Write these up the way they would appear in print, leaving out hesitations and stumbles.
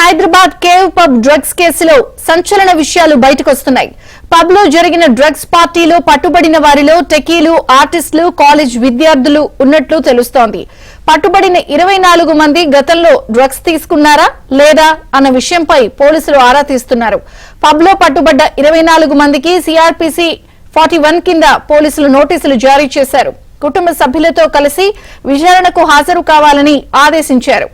Hyderabad cave pub drugs కేసులో సంచలన విషయాలు బయటకొస్తున్నాయి. పబ్ లో జరిగిన డ్రగ్స్ పార్టీలో పట్టుబడిన వారిలో టెకీలు, ఆర్టిస్టులు, కాలేజ్ విద్యార్థులు ఉన్నట్లు తెలుస్తోంది. పట్టుబడిన 24 మంది గతంలో డ్రగ్స్ తీసుకున్నారా లేదా అన్న విషయంపై పోలీసులు ఆరా తీస్తున్నారు. పబ్ లో పట్టుబడ్డ 24 మందికి సిఆర్పిసి 41 కింద పోలీసులు నోటీసులు జారీ చేశారు. కుటుంబ సభ్యులతో కలిసి విచారణకు హాజరు కావాలని ఆదేశించారు.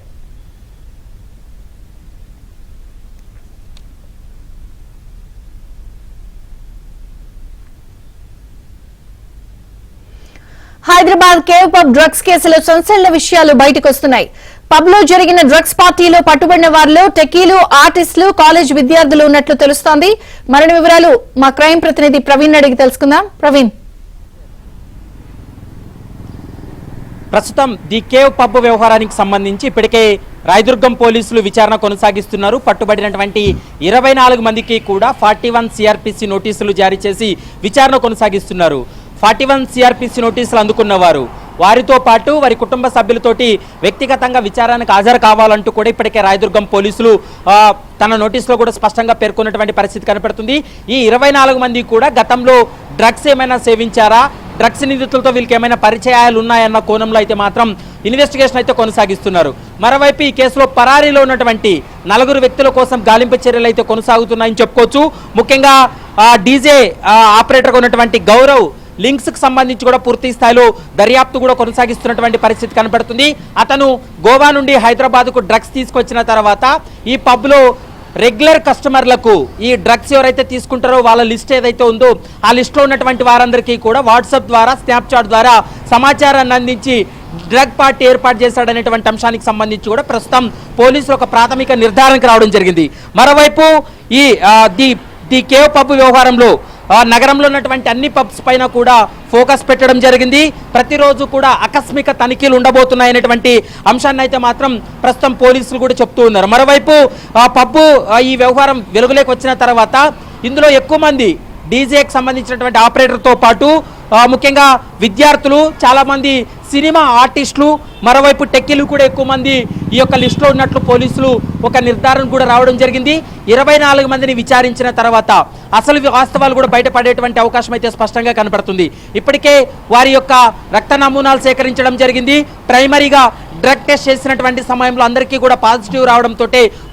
హైదరాబాద్ కేవ్ పబ్ డ్రగ్స్ కేసులో సంచలన విషయాలు బయటకొస్తున్నాయి. పబ్ లో జరిగిన డ్రగ్స్ పార్టీలో పట్టుబడిన వారిలో టెకీలు, ఆర్టిస్టులు, కాలేజ్ విద్యార్థులు ఉన్నట్లు తెలుస్తోంది. మరిన్ని వివరాలు మా క్రైమ్ ప్రతినిధి ప్రవీణ్ అడిగి తెలుసుకుందాం. ప్రవీణ్, ప్రస్తుతం ది కేవ్ పబ్ వ్యవహారానికి సంబంధించి ఇప్పటికే రాయదుర్గం పోలీసులు విచారణ కొనసాగిస్తున్నారు. పట్టుబడినటువంటి 24 మందికి కూడా 41 సిఆర్పిసి నోటీసులు జారీ చేసి విచారణ కొనసాగిస్తున్నారు. 41 సిఆర్పిసి నోటీసులు అందుకున్నవారు వారితో పాటు వారి కుటుంబ సభ్యులతోటి వ్యక్తిగతంగా విచారణకు హాజరు కావాలంటూ కూడా ఇప్పటికే రాయదుర్గం పోలీసులు తన నోటీసులో కూడా స్పష్టంగా పేర్కొన్నటువంటి పరిస్థితి కనపడుతుంది. ఈ 24 మంది కూడా గతంలో డ్రగ్స్ ఏమైనా సేవించారా, డ్రగ్స్ నిందితులతో వీళ్ళకి ఏమైనా పరిచయాలు ఉన్నాయన్న కోణంలో అయితే మాత్రం ఇన్వెస్టిగేషన్ అయితే కొనసాగిస్తున్నారు. మరోవైపు ఈ కేసులో పరారీలో ఉన్నటువంటి 4 వ్యక్తుల కోసం గాలింపు చర్యలు అయితే కొనసాగుతున్నాయని చెప్పుకోవచ్చు. ముఖ్యంగా డీజే ఆపరేటర్గా ఉన్నటువంటి గౌరవ్ లింక్స్ కు సంబంధించి కూడా పూర్తి స్థాయిలో దర్యాప్తు కూడా కొనసాగిస్తున్నటువంటి పరిస్థితి కనపడుతుంది. అతను గోవా నుండి హైదరాబాద్ కు డ్రగ్స్ తీసుకొచ్చిన తర్వాత ఈ పబ్ లో రెగ్యులర్ కస్టమర్లకు ఈ డ్రగ్స్ ఎవరైతే తీసుకుంటారో వాళ్ళ లిస్ట్ ఏదైతే ఉందో ఆ లిస్ట్లో ఉన్నటువంటి వారందరికీ కూడా వాట్సాప్ ద్వారా, స్నాప్చాట్ ద్వారా సమాచారాన్ని అందించి డ్రగ్ పార్టీ ఏర్పాటు చేశాడనేటువంటి అంశానికి సంబంధించి కూడా ప్రస్తుతం పోలీసులు ఒక ప్రాథమిక నిర్ధారణకు రావడం జరిగింది. మరోవైపు ఈ ది కేవ్ పబ్ వ్యవహారంలో నగరంలో ఉన్నటువంటి అన్ని పబ్స్ పైన కూడా ఫోకస్ పెట్టడం జరిగింది. ప్రతిరోజు కూడా ఆకస్మిక తనిఖీలు ఉండబోతున్నాయనేటువంటి అంశాన్ని అయితే మాత్రం ప్రస్తుతం పోలీసులు కూడా చెప్తూ ఉన్నారు. మరోవైపు పబ్బు ఈ వ్యవహారం వెలుగులోకి వచ్చిన తర్వాత ఇందులో ఎక్కువ మంది డీజేకి సంబంధించినటువంటి ఆపరేటర్తో పాటు ముఖ్యంగా విద్యార్థులు, చాలామంది సినిమా ఆర్టిస్టులు, మరోవైపు టెక్కీలు కూడా ఎక్కువ మంది ఈ యొక్క లిస్టులో ఉన్నట్లు పోలీసులు ఒక నిర్ధారణ కూడా రావడం జరిగింది. 24 మందిని విచారించిన తర్వాత అసలు వాస్తవాలు కూడా బయటపడేటువంటి అవకాశం అయితే స్పష్టంగా కనపడుతుంది. ఇప్పటికే వారి యొక్క రక్త నమూనాలు సేకరించడం జరిగింది. ప్రైమరీగా డ్రగ్ టెస్ట్ చేసినటువంటి సమయంలో అందరికీ కూడా పాజిటివ్ రావడంతో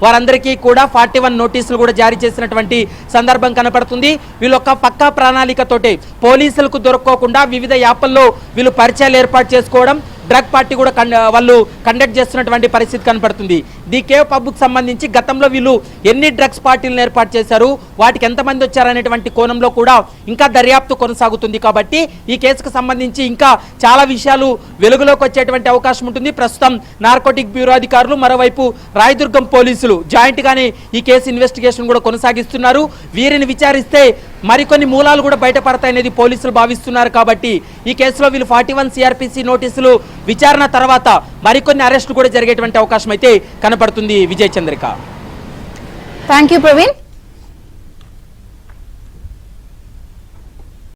వారందరికీ కూడా 41 నోటీసులు కూడా జారీ చేసినటువంటి సందర్భం కనపడుతుంది. వీళ్ళు ఒక పక్కా ప్రణాళికతోటి పోలీసులకు దొరక్కోకుండా వివిధ యాప్ల్లో వీళ్ళు పరిచయాలు ఏర్పాటు చేసుకోవడం, డ్రగ్ పార్టీ కూడా వాళ్ళు కండక్ట్ చేస్తున్నటువంటి పరిస్థితి కనపడుతుంది. ది కేవ్ పబ్కు సంబంధించి గతంలో వీళ్ళు ఎన్ని డ్రగ్స్ పార్టీలను ఏర్పాటు చేశారు, వాటికి ఎంతమంది వచ్చారనేటువంటి కోణంలో కూడా ఇంకా దర్యాప్తు కొనసాగుతుంది. కాబట్టి ఈ కేసుకు సంబంధించి ఇంకా చాలా విషయాలు వెలుగులోకి వచ్చేటువంటి అవకాశం ఉంటుంది. ప్రస్తుతం నార్కోటిక్ బ్యూరో అధికారులు, మరోవైపు రాయదుర్గం పోలీసులు జాయింట్ గానే ఈ కేసు ఇన్వెస్టిగేషన్ కూడా కొనసాగిస్తున్నారు. వీరిని విచారిస్తే మరికొన్ని మూలాలు కూడా బయటపడతాయనేది పోలీసులు భావిస్తున్నారు. కాబట్టి ఈ కేసులో వీళ్ళు 41 సిఆర్పిసి నోటీసులు విచారణ తర్వాత మరికొన్ని అరెస్టులు కూడా జరిగేటువంటి అవకాశం అయితే కనపడుతుంది. విజయ్ చంద్రిక. Thank you Praveen.